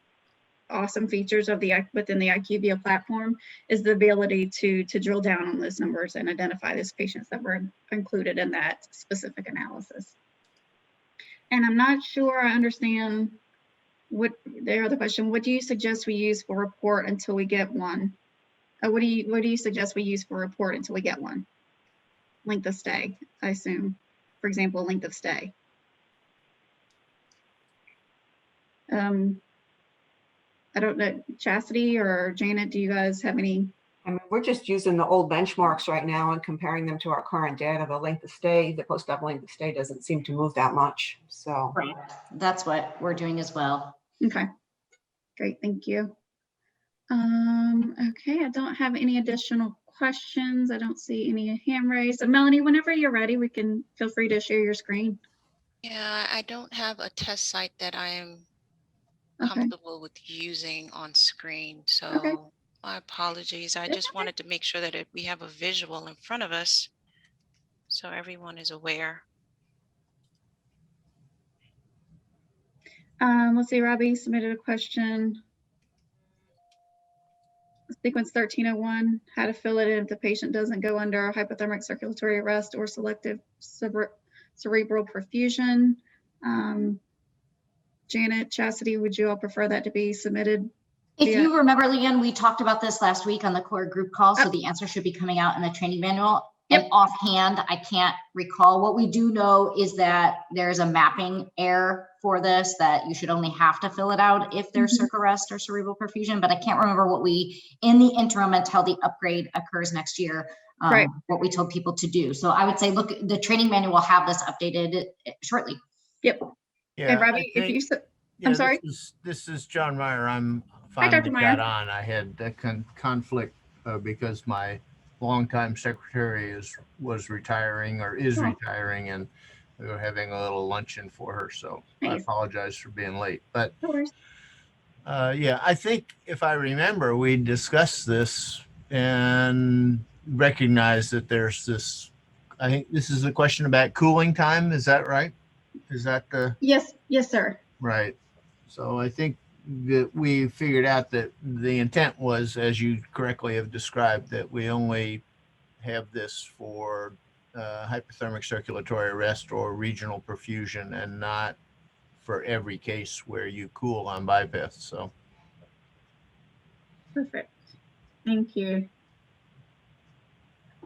awesome features of within the IQVIA platform is the ability to drill down on those numbers and identify those patients that were included in that specific analysis. And I'm not sure I understand the other question. What do you suggest we use for report until we get one? What do you suggest we use for report until we get one? Length of stay, I assume. For example, length of stay. I don't know, Chastity or Janet, do you guys have any? I mean, we're just using the old benchmarks right now and comparing them to our current data. The length of stay, the post-op length of stay doesn't seem to move that much. So Right. That's what we're doing as well. Okay, great, thank you. Okay, I don't have any additional questions. I don't see any hand raised. So Melanie, whenever you're ready, we can feel free to share your screen. Yeah, I don't have a test site that I am Okay, comfortable with using on screen. So Okay. my apologies. I It's just okay. wanted to make sure that we have a visual in front of us so everyone is aware. Let's see, Robbie submitted a question. Sequence 1301, how to fill it in if the patient doesn't go under hypothermic circulatory arrest or selective cerebral perfusion. Janet, Chastity, would you all prefer that to be submitted? If Yeah. you remember, Leanne, we talked about this last week on the core group call, so Oh. the answer should be coming out in the training manual. Yep. And offhand, I can't recall. What we do know is that there's a mapping error for this, that you should only have to fill it out if there's circ arrest or cerebral perfusion, but I can't remember what in the interim until the upgrade occurs next year, Right. what we told people to do. So I would say, look, the training manual will have this updated shortly. Yep. Yeah, And Robbie, if you said, I'm sorry. This is John Meyer. I'm Hi, finally Dr. Meyer. got on. I had a conflict because my longtime secretary was retiring or is Oh. retiring, and we were having a little luncheon for her. So I Nice. apologize for being late. But No worries. yeah, I think if I remember, we discussed this and recognized that there's this. I think this is a question about cooling time. Is that right? Is that the Yes, sir. right? So I think that we figured out that the intent was, as you correctly have described, that we only have this for hypothermic circulatory arrest or regional perfusion, and not for every case where you cool on bypass. So Perfect. Thank you.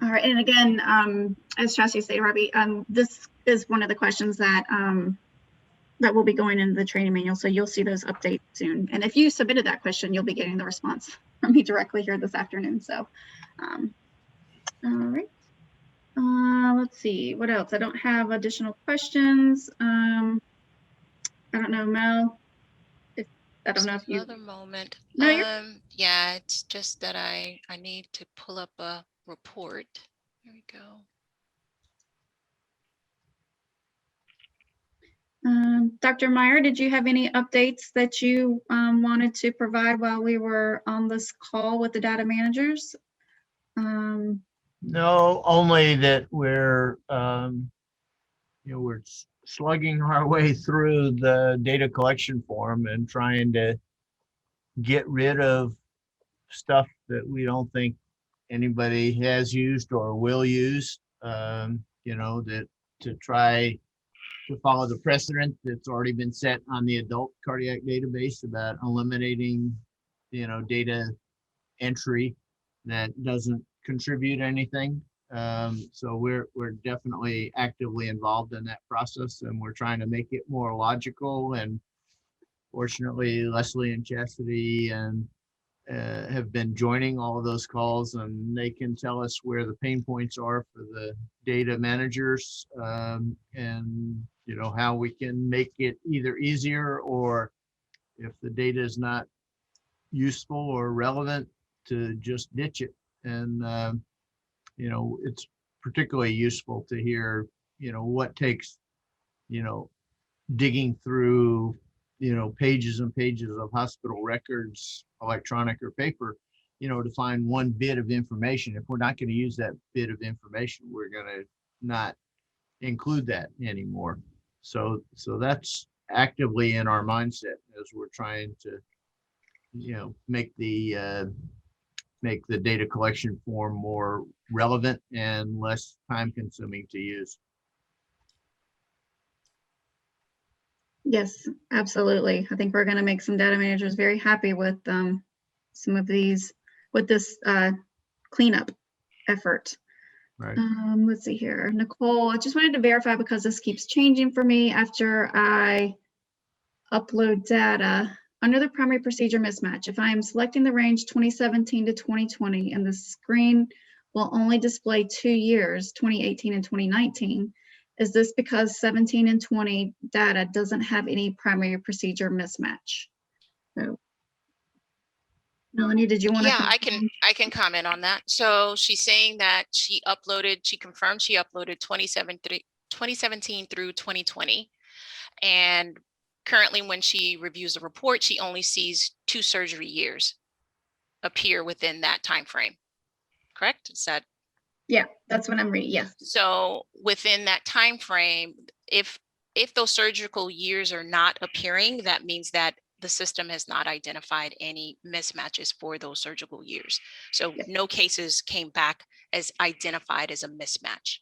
All All right, and again, as Chastity stated, Robbie, this is one of the questions that that will be going into the training manual, so you'll see those updates soon. And if you submitted that question, you'll be getting the response from me directly here this afternoon. So, all right. Let's see, what else? I don't have additional questions. I don't know, Mel. I don't know if you. Another moment. No, Yeah, it's just that I need to pull up a report. There we go. Dr. Meyer, did you have any updates that you wanted to provide while we were on this call with the data managers? No, only that we're, we're slugging our way through the data collection form and trying to get rid of stuff that we don't think anybody has used or will use, that to try to follow the precedent that's already been set on the adult cardiac database about eliminating, data entry that doesn't contribute anything. So we're definitely actively involved in that process, and we're trying to make it more logical. And fortunately, Leslie and Chastity and have been joining all of those calls, and they can tell us where the pain points are for the data managers, and how we can make it either easier, or if the data is not useful or relevant, to just ditch it. And it's particularly useful to hear what takes digging through pages and pages of hospital records, electronic or paper, to find one bit of information. If we're not going to use that bit of information, we're going to not include that anymore. So that's actively in our mindset as we're trying to make the data collection form more relevant and less time consuming to use. Yes, absolutely. I think we're going to make some data managers very happy with some of these, with this cleanup effort. Right. Let's see here. Nicole, I just wanted to verify, because this keeps changing for me after I upload data. Under the primary procedure mismatch, if I am selecting the range 2017 to 2020 and the screen will only display 2 years, 2018 and 2019, is this because 17 and 20 data doesn't have any primary procedure mismatch? So, Melanie, did you want to? Yeah, I can comment on that. So she's saying that she confirmed she uploaded 2017 through 2020. And currently when she reviews the report, she only sees 2 surgery years appear within that time frame. Correct? Is that? Yeah, that's what I'm reading. Yes. So within that time frame, if those surgical years are not appearing, that means that the system has not identified any mismatches for those surgical years. So no cases came back as identified as a mismatch.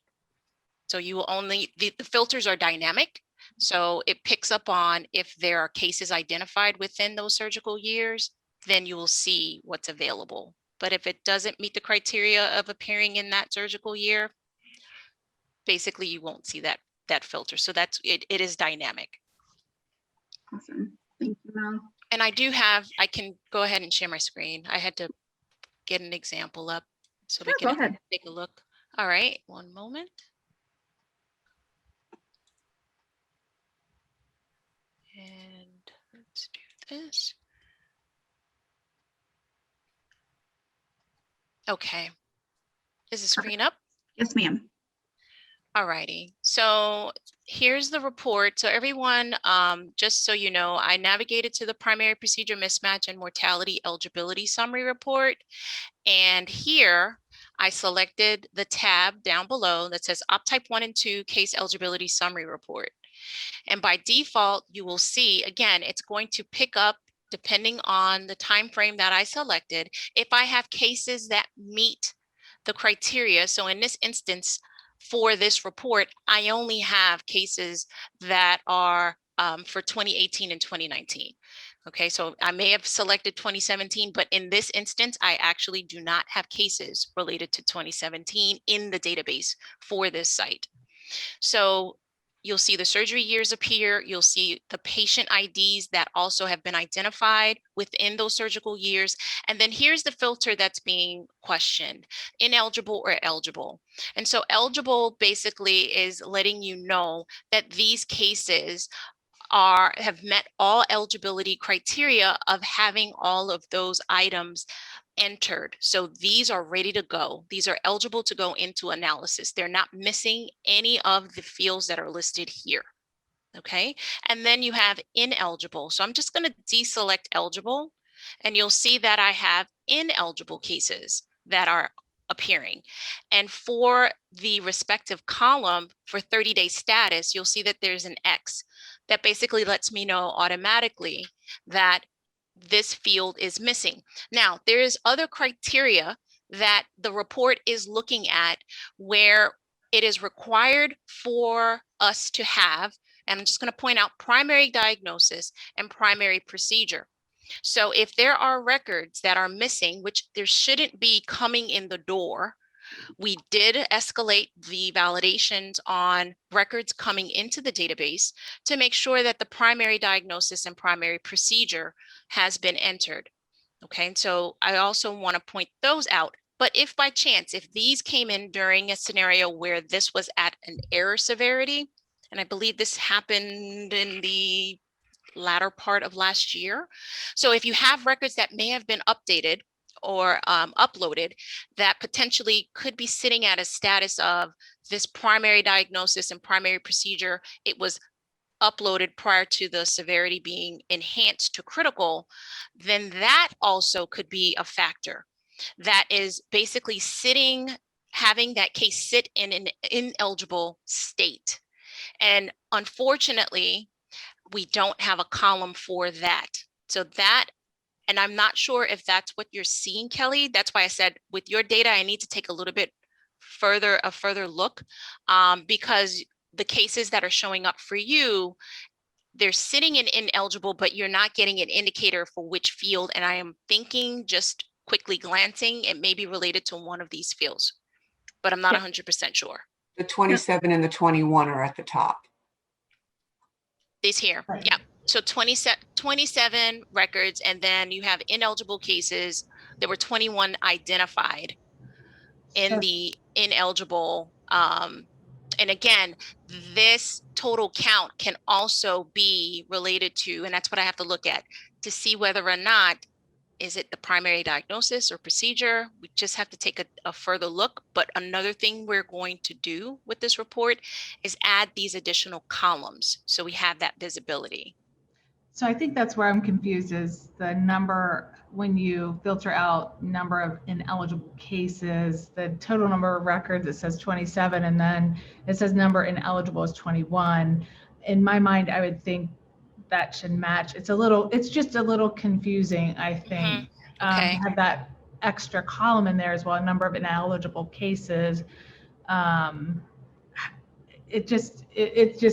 So you will only, the filters are dynamic. So it picks up on if there are cases identified within those surgical years, then you will see what's available. But if it doesn't meet the criteria of appearing in that surgical year, basically you won't see that filter. So that's it is dynamic. Awesome. Thank you, Mel. And I can go ahead and share my screen. I had to get an example up so we Sure, can go ahead. take a look. All right, one moment. And let's do this. Okay. Is the screen up? Yes, ma'am. All righty. So here's the report. So everyone, just so you know, I navigated to the primary procedure mismatch and mortality eligibility summary report. And here I selected the tab down below that says Op Type 1 and 2 Case Eligibility Summary Report. And by default, you will see, again, it's going to pick up, depending on the time frame that I selected, if I have cases that meet the criteria. So in this instance, for this report, I only have cases that are for 2018 and 2019. Okay, so I may have selected 2017, but in this instance, I actually do not have cases related to 2017 in the database for this site. So you'll see the surgery years appear. You'll see the patient IDs that also have been identified within those surgical years. And then here's the filter that's being questioned: ineligible or eligible. And so eligible basically is letting you know that these cases have met all eligibility criteria of having all of those items entered. So these are ready to go. These are eligible to go into analysis. They're not missing any of the fields that are listed here. Okay. And then you have ineligible. So I'm just going to deselect eligible, and you'll see that I have ineligible cases that are appearing. And for the respective column for 30-day status, you'll see that there's an X that basically lets me know automatically that this field is missing. Now, there is other criteria that the report is looking at where it is required for us to have, and I'm just going to point out primary diagnosis and primary procedure. So if there are records that are missing, which there shouldn't be coming in the door, we did escalate the validations on records coming into the database to make sure that the primary diagnosis and primary procedure has been entered. Okay, so I also want to point those out. But if by chance, if these came in during a scenario where this was at an error severity, and I believe this happened in the latter part of last year. So if you have records that may have been updated or uploaded that potentially could be sitting at a status of this primary diagnosis and primary procedure, it was uploaded prior to the severity being enhanced to critical, then that also could be a factor that is basically having that case sit in an ineligible state. And unfortunately, we don't have a column for that. So that, and I'm not sure if that's what you're seeing, Kelly. That's why I said with your data, I need to take a little bit further look, because the cases that are showing up for you, they're sitting in ineligible, but you're not getting an indicator for which field. And I am thinking, just quickly glancing, it may be related to one of these fields, but I'm not 100% sure. The 27 and the 21 are at the top. These here, Right. yeah. So 27 records, and then you have ineligible cases. There were 21 identified in So- the ineligible. And again, this total count can also be related to, and that's what I have to look at to see whether or not is it the primary diagnosis or procedure. We just have to take a further look. But another thing we're going to do with this report is add these additional columns so we have that visibility. So I think that's where I'm confused, is the number, when you filter out number of ineligible cases, the total number of records, it says 27, and then it says number ineligible is 21. In my mind, I would think that should match. It's just a little confusing, I think. Okay. To have that extra column in there as well, number of ineligible cases. It just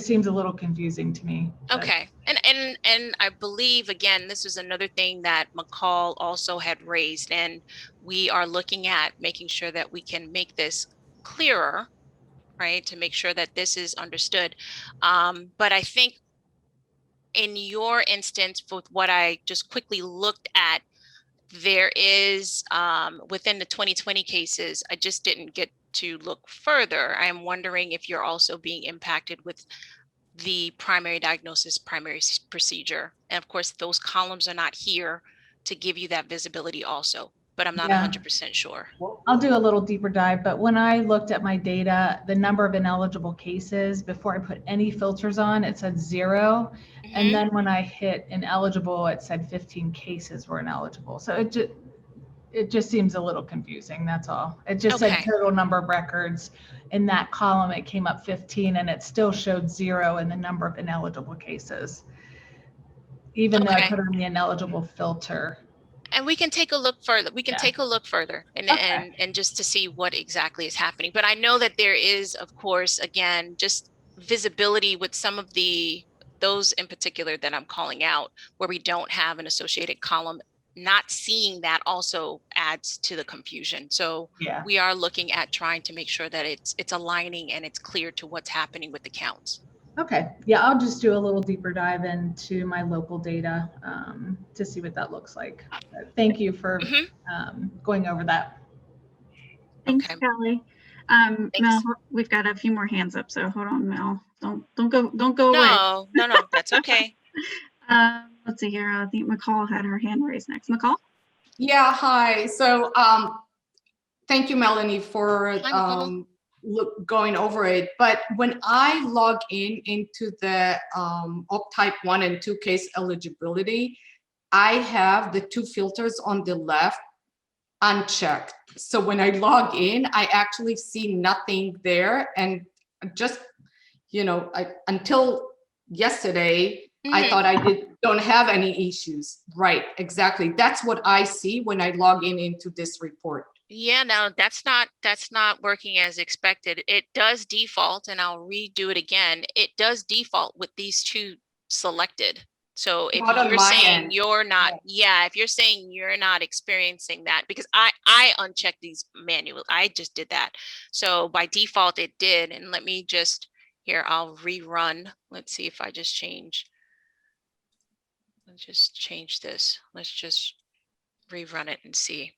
seems a little confusing to me. Okay. And I believe, again, this is another thing that McCall also had raised, and we are looking at making sure that we can make this clearer, right, to make sure that this is understood. But I think in your instance, with what I just quickly looked at, there is within the 2020 cases, I just didn't get to look further. I am wondering if you're also being impacted with the primary diagnosis, primary procedure. And of course, those columns are not here to give you that visibility also, but I'm not 100% sure. I'll do a little deeper dive, but when I looked at my data, the number of ineligible cases, before I put any filters on, it said 0. And then when I hit ineligible, it said 15 cases were ineligible. So it just seems a little confusing, that's all. It just said total number of records. In that column, it came up 15, and it still showed 0 in the number of ineligible cases, even though I put on the ineligible filter. And we can take a look further. We can take a look further and just to see what exactly is happening. But I know that there is, of course, again, just visibility with some of the those in particular that I'm calling out, where we don't have an associated column, not seeing that also adds to the confusion. So Yeah. we are looking at trying to make sure that it's aligning and it's clear to what's happening with the counts. Okay. Yeah, I'll just do a little deeper dive into my local data to see what that looks like. Thank you for going over that. Thanks, Okay. Kelly. Thanks. Mel, we've got a few more hands up, so hold on, Mel. Don't go away. No, that's okay. Let's see here. I think McCall had her hand raised next. McCall? Yeah, hi. So thank you, Melanie, for Hi, McCall. going over it. But when I log into the type 1 and 2 case eligibility, I have the 2 filters on the left unchecked. So when I log in, I actually see nothing there. And just, until yesterday, I thought I don't have any issues. Right, exactly. That's what I see when I log into this report. Yeah, no, that's not working as expected. It does default, and I'll redo it again. It does default with these 2 selected. So if Not on you're my saying end. you're not, Right. yeah, if you're saying you're not experiencing that, because I unchecked these manually. I just did that. So by default it did. And let me just, here, I'll rerun. Let's see if I just change. Let's just change this. Let's just rerun it and see.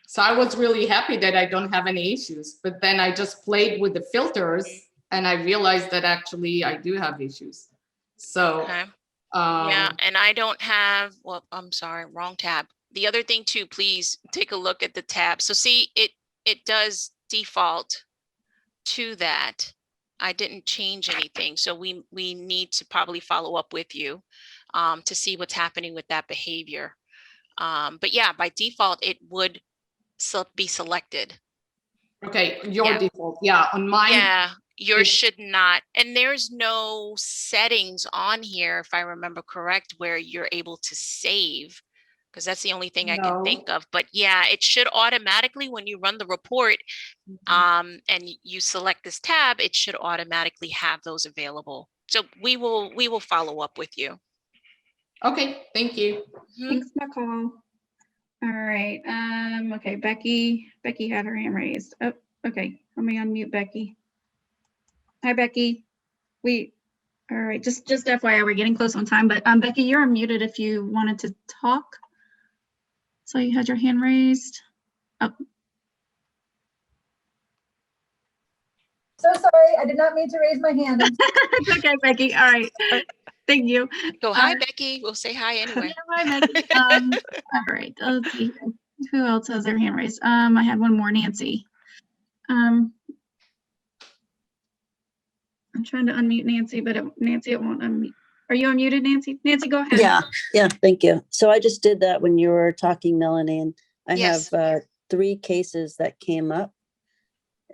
So I was really happy that I don't have any issues, but then I just played with the filters and I realized that actually I do have issues. So, Okay. Yeah, and I don't have, well, I'm sorry, wrong tab. The other thing too, please take a look at the tab. So see, it does default to that. I didn't change anything. So we need to probably follow up with you to see what's happening with that behavior. But yeah, by default, it would be selected. okay, your Yeah. default, yeah, on mine. Yeah, yours it- should not. And there's no settings on here, if I remember correct, where you're able to save, because that's the only thing I can No. think of. But yeah, it should automatically, when you run the report, and you select this tab, it should automatically have those available. So we will follow up with you. Okay, thank you. Thanks, McCall. All right. Okay, Becky had her hand raised. Oh, okay. Let me unmute Becky. Hi, Becky. All right, just FYI, we're getting close on time, but Becky, you're unmuted if you wanted to talk. So you had your hand raised. Oh. So sorry, I did not mean to raise my hand. It's okay, Becky. All right. Thank you. So hi, Becky. We'll say hi anyway. Yeah, hi, Becky. All right. Let's see here. Who else has their hand raised? I had one more, Nancy. I'm trying to unmute Nancy, but Nancy, it won't unmute. Are you unmuted, Nancy? Nancy, go ahead. Yeah, thank you. So I just did that when you were talking, Melanie, and I Yes. have 3 cases that came up.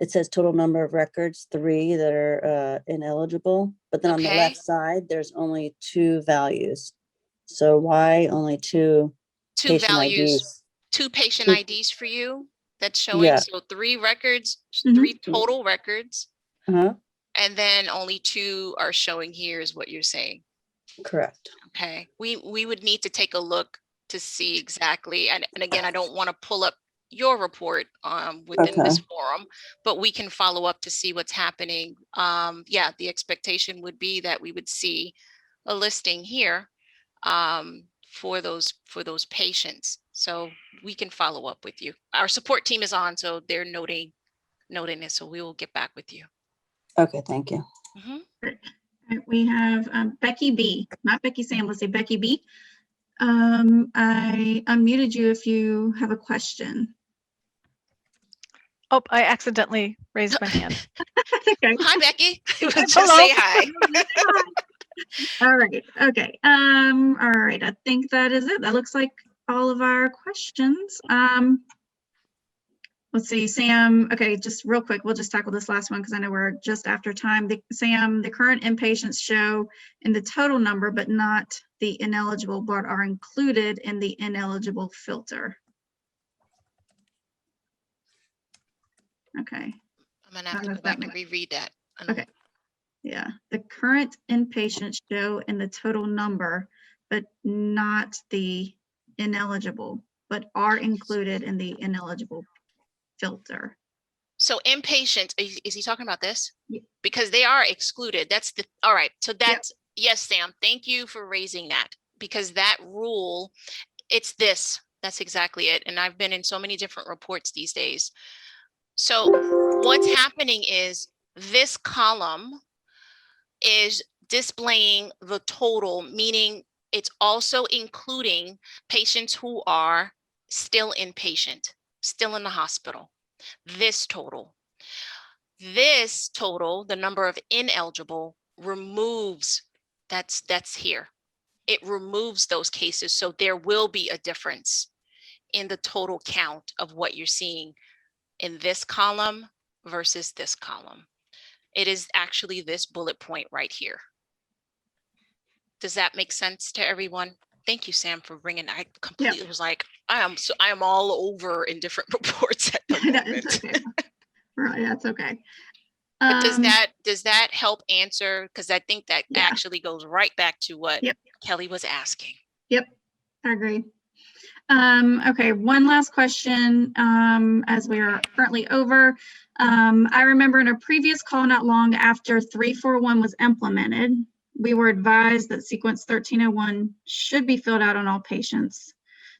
It says total number of records, 3 that are ineligible, but then on the Okay. left side, there's only 2 values. So why only 2 Two patient values, IDs? 2 patient Two- IDs for you. That's showing. Yeah. So 3 records, Mhm. 3 total records. Uh-huh, And then only 2 are showing here is what you're saying. correct. Okay. We would need to take a look to see exactly. And again, I don't want to pull up your report within this forum, but we can follow up to see what's happening. Yeah, the expectation would be that we would see a listing here for those patients. So we can follow up with you. Our support team is on, so they're noting it. So we will get back with you. Okay, thank you. Mhm. We have Becky B, not Becky Sam. Let's say Becky B. I unmuted you if you have a question. Oh, I accidentally raised my hand. Okay. Hi, Becky. Just Hello. say hi. All right. Okay. All right. I think that is it. That looks like all of our questions. Let's see, Sam. Okay, just real quick, we'll just tackle this last one because I know we're just after time. Sam, the current inpatients show in the total number, but not the ineligible, but are included in the ineligible filter. Okay. I'm gonna have to go back and reread that. Okay. Yeah, the current inpatients show in the total number, but not the ineligible, but are included in the ineligible filter. So inpatient, is he talking about this? Yeah. Because they are excluded. That's the, all right. So Yep. that's, yes, Sam, thank you for raising that, because that rule, it's this, that's exactly it. And I've been in so many different reports these days. So what's happening is this column is displaying the total, meaning it's also including patients who are still inpatient, still in the hospital. This total, the number of ineligible removes, that's here. It removes those cases. So there will be a difference in the total count of what you're seeing in this column versus this column. It is actually this bullet point right here. Does that make sense to everyone? Thank you, Sam, for bringing. I completely was like, I am all over in different reports at the moment. That's okay. Right, that's okay. But does that help answer? Because I think that actually goes right back to what Kelly was asking. Yep, I agree. Okay, one last question as we are currently over. I remember in a previous call not long after 341 was implemented, we were advised that sequence 1301 should be filled out on all patients,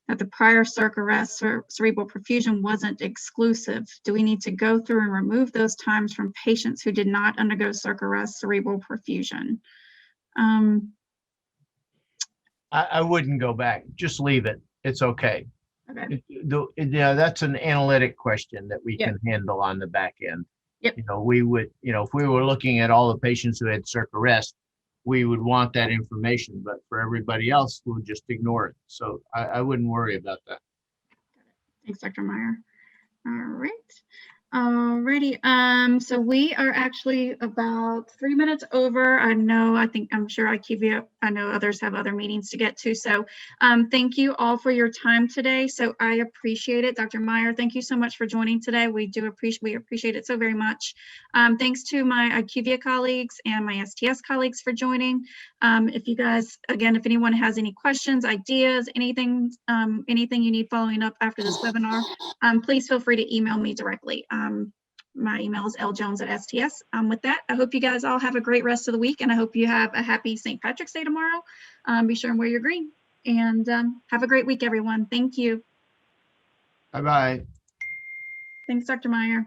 that the prior circ arrest or cerebral perfusion wasn't exclusive. Do we need to go through and remove those times from patients who did not undergo circ arrest cerebral perfusion? I wouldn't go back. Just leave it. It's okay. Okay. Yeah, that's an analytic question that we can handle on the back end. Yep. You know, we would, you know, if we were looking at all the patients who had circ arrest, we would want that information, but for everybody else, we'll just ignore it. So I wouldn't worry about that. Thanks, Dr. Meyer. All right. Alrighty. So we are actually about 3 minutes over. I'm sure IQVIA, I know others have other meetings to get to. So thank you all for your time today. So I appreciate it. Dr. Meyer, thank you so much for joining today. We appreciate it so very much. Thanks to my IQVIA colleagues and my STS colleagues for joining. If you guys, again, if anyone has any questions, ideas, anything you need following up after this webinar, please feel free to email me directly. My email is ljones@sts. With that, I hope you guys all have a great rest of the week, and I hope you have a happy St. Patrick's Day tomorrow. Be sure and wear your green, and have a great week, everyone. Thank you. Bye-bye. Thanks, Dr. Meyer.